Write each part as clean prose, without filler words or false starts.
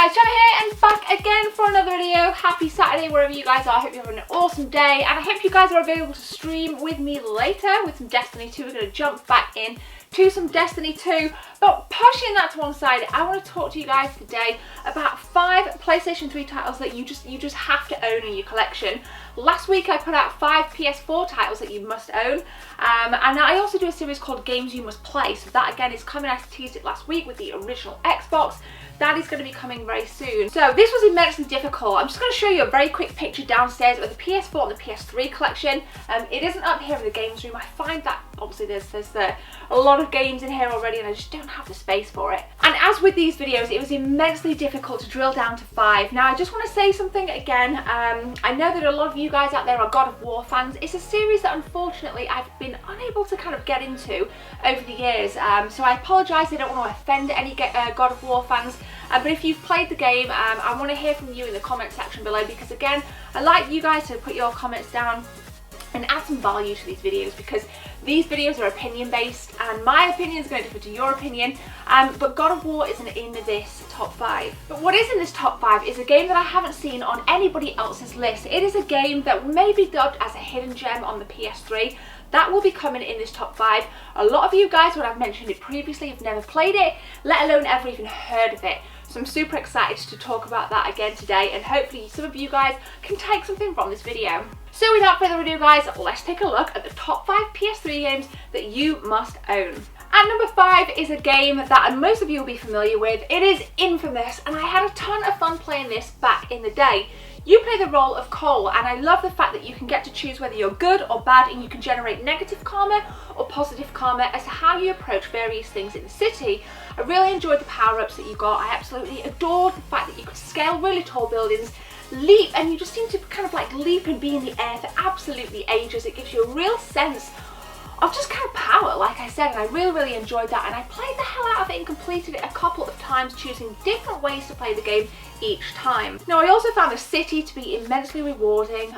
guys, Jenna here and back again for another video. Happy Saturday wherever you guys are. I hope you're having an awesome day and I hope you guys are available to stream with me later with some Destiny 2. We're going to jump back in to some Destiny 2, but pushing that to one side, I want to talk to you guys today about 5 PlayStation 3 titles that you just have to own in your collection. Last week I put out 5 PS4 titles that you must own, and I also do a series called Games You Must Play, so that again is coming. I teased it last week with the original Xbox. That is going to be coming very soon. So this was immensely difficult. I'm just going to show you a very quick picture downstairs of the PS4 and the PS3 collection. It isn't up here in the games room. I find that obviously there's a lot of games in here already and I just don't have the space for it. And as with these videos, it was immensely difficult to drill down to 5. Now I just want to say something again. I know that a lot of you guys out there are God of War fans. It's a series that unfortunately I've been unable to kind of get into over the years. So I apologise, I don't want to offend any God of War fans. But if you've played the game, I want to hear from you in the comment section below, because again, I like you guys to put your comments down and add some value to these videos, because these videos are opinion based and my opinion is going to differ to your opinion, but God of War isn't in this top 5. But what is in this top 5 is a game that I haven't seen on anybody else's list. It is a game that may be dubbed as a hidden gem on the PS3. That will be coming in this top 5. A lot of you guys, when I've mentioned it previously, have never played it, let alone ever even heard of it. So I'm super excited to talk about that again today, and hopefully some of you guys can take something from this video. So without further ado guys, let's take a look at the top 5 PS3 games that you must own. At number 5 is a game that most of you will be familiar with. It is Infamous, and I had a ton of fun playing this back in the day. You play the role of Cole, and I love the fact that you can get to choose whether you're good or bad, and you can generate negative karma or positive karma as to how you approach various things in the city. I really enjoyed the power-ups that you got. I absolutely adored the fact that you could scale really tall buildings, leap, and you just seem to kind of like leap and be in the air for absolutely ages. It gives you a real sense of just kind of power, like I said, and I really enjoyed that, and I played the hell out of it and completed it a couple of times, choosing different ways to play the game each time. Now I also found the city to be immensely rewarding.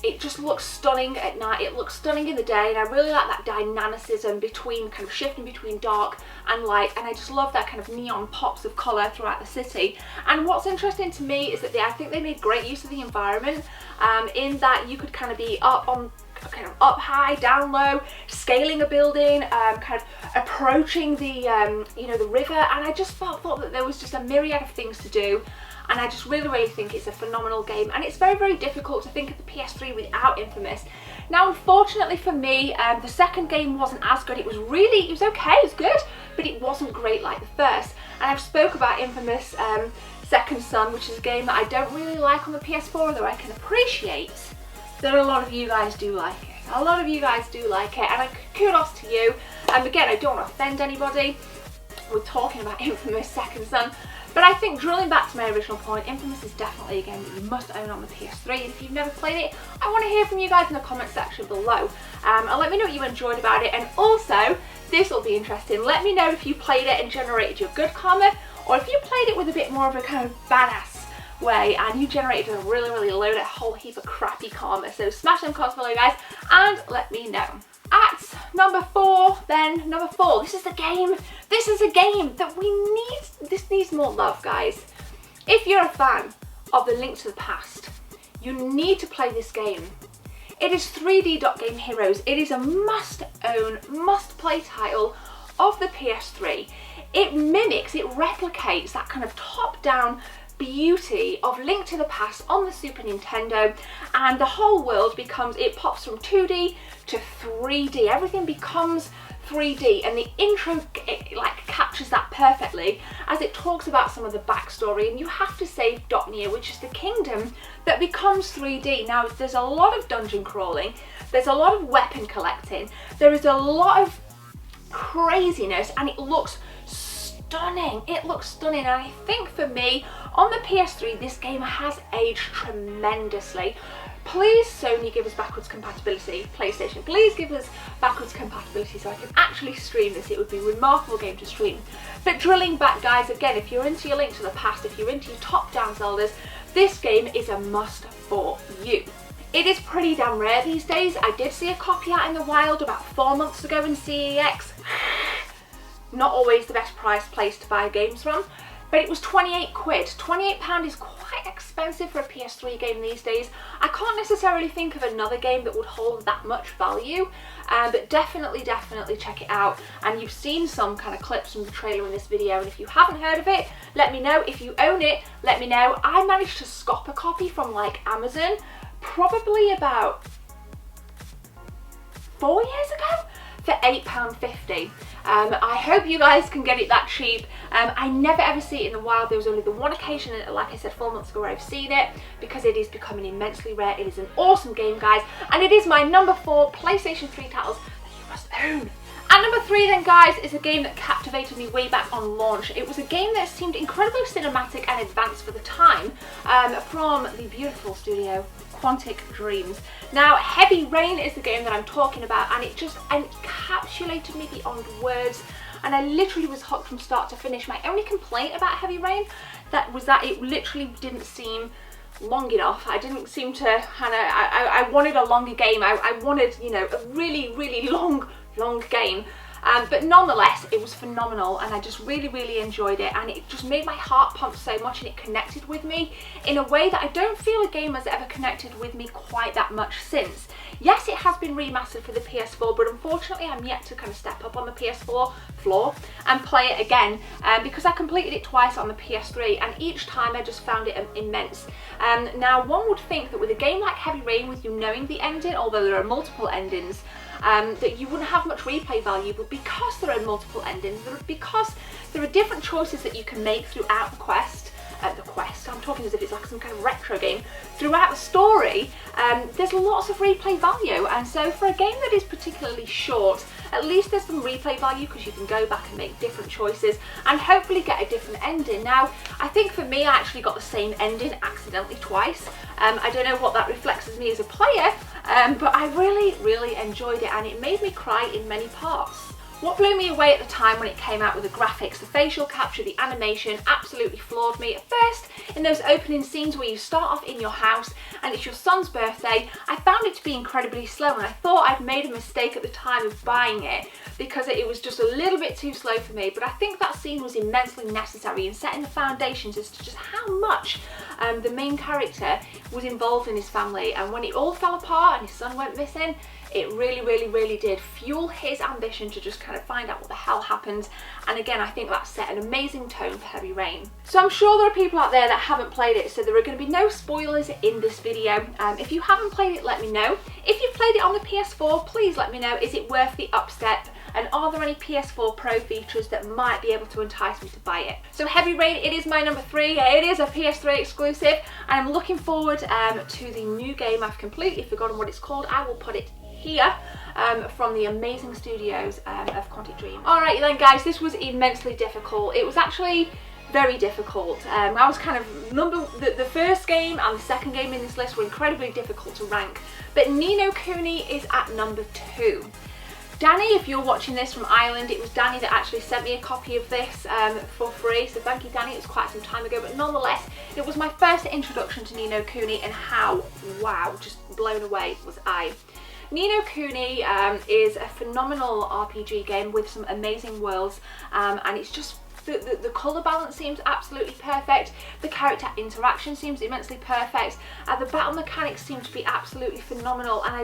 It just looks stunning at night, it looks stunning in the day, and I really like that dynamicism between kind of shifting between dark and light, and I just love that kind of neon pops of colour throughout the city. And what's interesting to me is that I think they made great use of the environment, in that you could kind of be kind of up high, down low, scaling a building, kind of approaching the you know, the river, and I just thought that there was just a myriad of things to do, and I just really think it's a phenomenal game, and it's very difficult to think of the PS3 without Infamous. Now unfortunately for me, the second game wasn't as good. It was okay, it was good, but it wasn't great like the first, and I've spoke about Infamous Second Son, which is a game that I don't really like on the PS4, although I can appreciate that a lot of you guys do like it. A lot of you guys do like it, and kudos to you. And again, I don't want to offend anybody. We're talking about Infamous Second Son, but I think, drilling back to my original point, Infamous is definitely a game that you must own on the PS3, and if you've never played it, I want to hear from you guys in the comment section below. And let me know what you enjoyed about it, and also, this will be interesting, let me know if you played it and generated your good karma, or if you played it with a bit more of a kind of badass way and you generated a really load, a whole heap of crappy karma. So smash them comments below guys and let me know. At number 4, this is a game that this needs more love, guys. If you're a fan of The Link to the Past, you need to play this game. It is 3D Dot Game Heroes. It is a must own, must play title of the PS3. It replicates that kind of top down beauty of Link to the Past on the Super Nintendo, and the whole world pops from 2D to 3D. Everything becomes 3D, and the intro captures that perfectly as it talks about some of the backstory, and you have to save Dotnia, which is the kingdom that becomes 3D. Now there's a lot of dungeon crawling, there's a lot of weapon collecting, there is a lot of craziness, and it looks stunning. It looks stunning, and I think for me, on the PS3, this game has aged tremendously. Please, Sony, give us backwards compatibility. PlayStation, please give us backwards compatibility so I can actually stream this. It would be a remarkable game to stream. But drilling back, guys, again, if you're into your Link to the Past, if you're into your top-down Zeldas, this game is a must for you. It is pretty damn rare these days. I did see a copy out in the wild about 4 months ago in CEX. Not always the best price place to buy games from. but it was 28 quid. £28 is quite expensive for a PS3 game these days. I can't necessarily think of another game that would hold that much value, but definitely check it out. And you've seen some kind of clips from the trailer in this video, and if you haven't heard of it, let me know. If you own it, let me know. I managed to scop a copy from like Amazon probably about 4 years ago for £8.50. I hope you guys can get it that cheap. I never ever see it in the wild. There was only the one occasion, like I said, 4 months ago, where I've seen it, because it is becoming immensely rare. It is an awesome game, guys, and it is my number 4 PlayStation 3 titles that you must own. And number 3 then, guys, is a game that captivated me way back on launch. It was a game that seemed incredibly cinematic and advanced for the time, from the beautiful studio Quantic Dreams. Now, Heavy Rain is the game that I'm talking about, and it just encapsulated me beyond words, and I literally was hooked from start to finish. My only complaint about Heavy Rain was that it literally didn't seem long enough. I didn't seem to I wanted a longer game. I wanted, you know, a really long game. But nonetheless, it was phenomenal, and I just really enjoyed it, and it just made my heart pump so much, and it connected with me in a way that I don't feel a game has ever connected with me quite that much since. Yes, it has been remastered for the PS4, but unfortunately I'm yet to kind of step up on the PS4 floor and play it again, because I completed it twice on the PS3, and each time I just found it immense. Now, one would think that with a game like Heavy Rain, with you knowing the ending, although there are multiple endings, that you wouldn't have much replay value, but because there are multiple endings, because there are different choices that you can make throughout the quest, I'm talking as if it's like some kind of retro game, throughout the story, there's lots of replay value. And so for a game that is particularly short, at least there's some replay value, because you can go back and make different choices and hopefully get a different ending. Now, I think for me, I actually got the same ending accidentally twice. I don't know what that reflects as me as a player, but I really enjoyed it, and it made me cry in many parts. What blew me away at the time when it came out with the graphics, the facial capture, the animation absolutely floored me. At first, in those opening scenes where you start off in your house and it's your son's birthday, I found it to be incredibly slow, and I thought I'd made a mistake at the time of buying it because it was just a little bit too slow for me. But I think that scene was immensely necessary in setting the foundations as to just how much the main character was involved in his family, and when it all fell apart and his son went missing, it really did fuel his ambition to just kind of find out what the hell happened. And again, I think that set an amazing tone for Heavy Rain. So I'm sure there are people out there that haven't played it, so there are going to be no spoilers in this video. If you haven't played it, let me know. If you've played it on the PS4, please let me know. Is it worth the upstep? And are there any PS4 Pro features that might be able to entice me to buy it? So Heavy Rain, it is my number 3. It is a PS3 exclusive, and I'm looking forward to the new game. I've completely forgotten what it's called. I will put it here, from the amazing studios of Quantic Dream. Alright then, guys, this was immensely difficult. It was actually very difficult. I was kind of the first game and the second game in this list were incredibly difficult to rank, but Ni no Kuni is at number 2. Danny, if you're watching this from Ireland, it was Danny that actually sent me a copy of this for free, so thank you, Danny. It was quite some time ago, but nonetheless, it was my first introduction to Ni no Kuni, and how, wow, just blown away was I. Ni no Kuni is a phenomenal RPG game with some amazing worlds, and it's just the colour balance seems absolutely perfect, the character interaction seems immensely perfect, the battle mechanics seem to be absolutely phenomenal, and I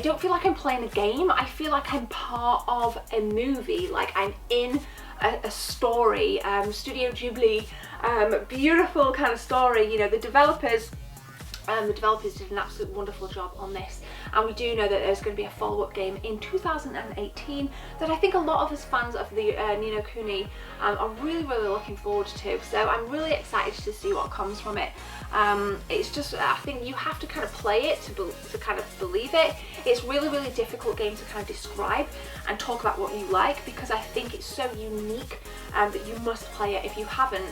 don't feel like I'm playing a game. I feel like I'm part of a movie, like I'm in a story, Studio Ghibli, beautiful kind of story. You know, the developers did an absolute wonderful job on this, and we do know that there's going to be a follow-up game in 2018 that I think a lot of us fans of the Ni no Kuni are really looking forward to. So I'm really excited to see what comes from it. It's just, I think you have to kind of play it to kind of believe it. It's really difficult game to kind of describe and talk about what you like, because I think it's so unique that you must play it. If you haven't,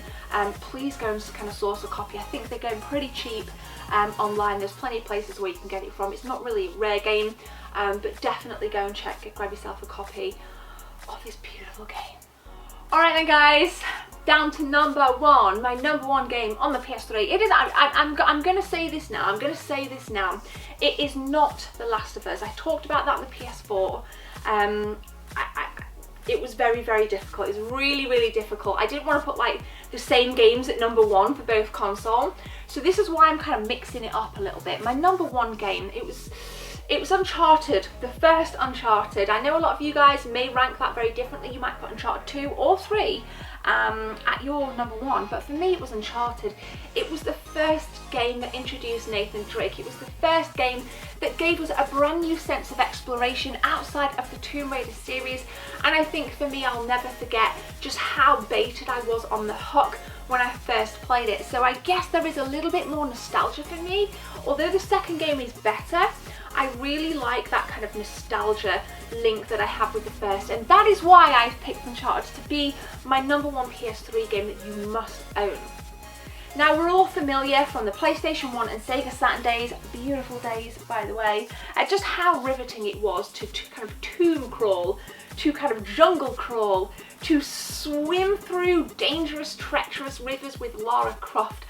please go and kind of source a copy. I think they're going pretty cheap online. There's plenty of places where you can get it from. It's not really a rare game, but definitely go and grab yourself a copy of this beautiful game. Alright then, guys, down to number 1, my number 1 game on the PS3. It is, I'm gonna say this now, it is not The Last of Us. I talked about that on the PS4. it was very, very difficult. It was really, really difficult. I didn't want to put like the same games at number 1 for both console. So this is why I'm kind of mixing it up a little bit. My number 1 game, it was Uncharted, the first Uncharted. I know a lot of you guys may rank that very differently. You might put Uncharted 2 or 3 at your number 1, but for me it was Uncharted. It was the first game that introduced Nathan Drake. It was the first game that gave us a brand new sense of exploration outside of the Tomb Raider series, and I think for me, I'll never forget just how baited I was on the hook when I first played it. So I guess there is a little bit more nostalgia for me. Although the second game is better, I really like that kind of nostalgia link that I have with the first, and that is why I've picked Uncharted to be my number 1 PS3 game that you must own. Now, we're all familiar from the PlayStation 1 and SEGA Saturn days, beautiful days by the way, just how riveting it was to kind of tomb crawl, to kind of jungle crawl, to swim through dangerous, treacherous rivers with Lara Croft.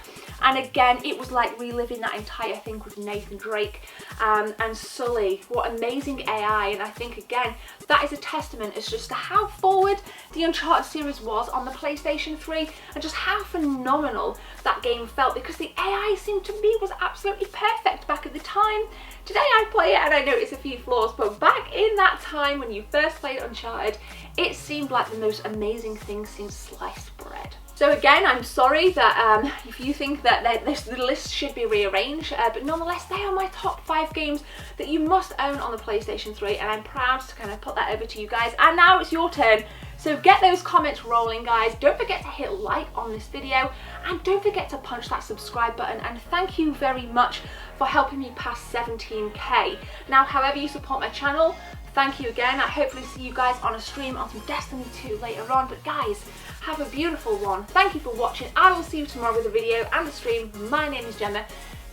And again, it was like reliving that entire thing with Nathan Drake and Sully. What amazing AI. And I think, again, that is a testament as just to how forward the Uncharted series was on the PlayStation 3 and just how phenomenal that game felt, because the AI seemed to me was absolutely perfect back at the time. Today I play it and I notice a few flaws, but back in that time when you first played Uncharted, it seemed like the most amazing thing since sliced bread. So again, I'm sorry that if you think that the list should be rearranged, but nonetheless, they are my top 5 games that you must own on the PlayStation 3, and I'm proud to kind of put that over to you guys. And now it's your turn. So get those comments rolling, guys. Don't forget to hit like on this video, and don't forget to punch that subscribe button, and thank you very much for helping me pass 17k. Now, however you support my channel, thank you again. I hopefully see you guys on a stream on some Destiny 2 later on, but guys, have a beautiful one. Thank you for watching. I will see you tomorrow with a video and a stream. My name is Gemma.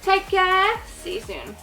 Take care. See you soon.